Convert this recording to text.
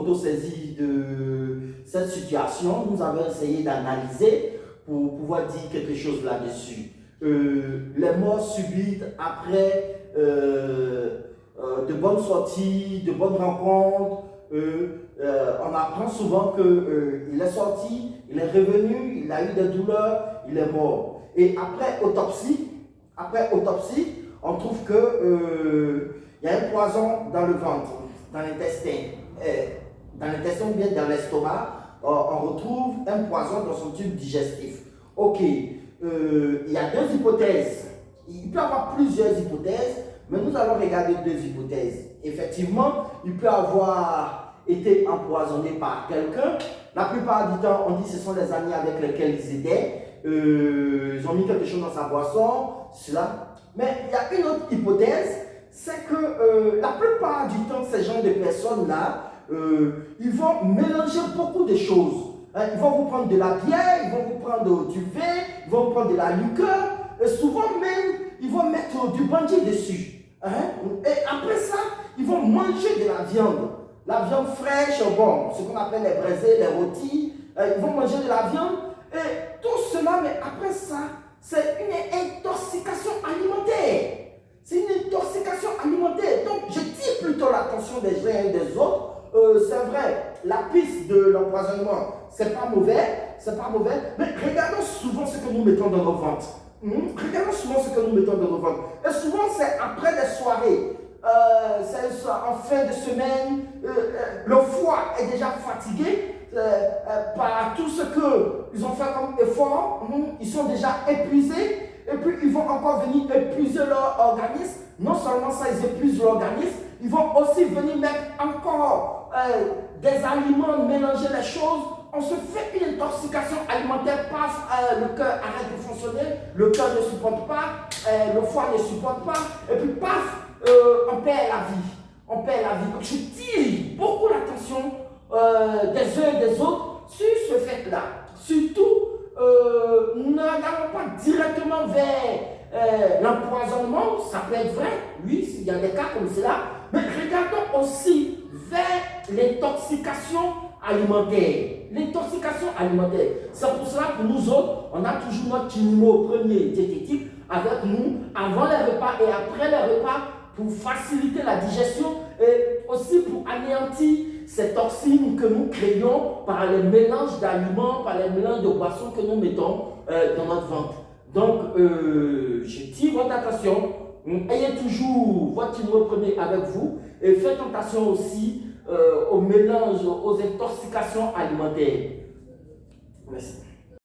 autosaisie de cette situation. Nous avons essayé d'analyser pour pouvoir dire quelque chose là-dessus. Les morts subites après de bonnes sorties, de bonnes rencontres. On apprend souvent qu'il est sorti, il est revenu, il a eu des douleurs, il est mort. Et après autopsie, on trouve que il y a un poison dans le ventre, dans l'intestin. Dans l'intestin ou bien dans l'estomac, on retrouve un poison dans son tube digestif. Ok, il y a deux hypothèses. Il peut y avoir plusieurs hypothèses, mais nous allons regarder deux hypothèses. Effectivement, il peut avoir été empoisonné par quelqu'un. La plupart du temps, on dit que ce sont les amis avec lesquels ils étaient. Ils ont mis quelque chose dans sa boisson, cela. Mais il y a une autre hypothèse, c'est que la plupart du temps, ces genres de personnes-là, ils vont mélanger beaucoup de choses. Ils vont vous prendre de la bière, ils vont vous prendre du vin, ils vont vous prendre de la liqueur. Et souvent même, ils vont mettre du bandit dessus. Et après ça, ils vont manger de la viande. La viande fraîche, bon, ce qu'on appelle les braisés, les rôtis. Ils vont manger de la viande. Et tout cela, mais après ça, c'est une intoxication alimentaire. C'est une intoxication alimentaire. Donc, je tire plutôt l'attention des uns et des autres. C'est vrai, la piste de l'empoisonnement, c'est pas mauvais, mais regardons souvent ce que nous mettons dans nos ventres. Regardons souvent ce que nous mettons dans nos ventres. Et souvent, c'est après des soirées. C'est en fin de semaine, le foie est déjà fatigué par tout ce qu'ils ont fait comme effort. Ils sont déjà épuisés. Et puis, ils vont encore venir épuiser leur organisme. Non seulement ça, ils épuisent l'organisme, ils vont aussi venir mettre encore des aliments, mélanger les choses. On se fait une intoxication alimentaire, paf, le cœur arrête de fonctionner, le cœur ne supporte pas, le foie ne supporte pas, et puis paf, on perd la vie. On perd la vie. Donc je tire beaucoup l'attention des uns et des autres sur ce fait-là. Surtout, n'allons pas directement vers l'empoisonnement, ça peut être vrai, oui, il y a des cas comme cela, mais regardons aussi vers l'intoxication alimentaire. L'intoxication alimentaire, c'est pour cela que nous autres, on a toujours notre numéro premier diététique avec nous avant les repas et après les repas pour faciliter la digestion et aussi pour anéantir ces toxines que nous créons par les mélanges d'aliments, par les mélanges de boissons que nous mettons dans notre ventre. Donc, je tire votre attention, ayez toujours votre numéro premier avec vous et faites attention aussi au mélange, aux intoxications alimentaires.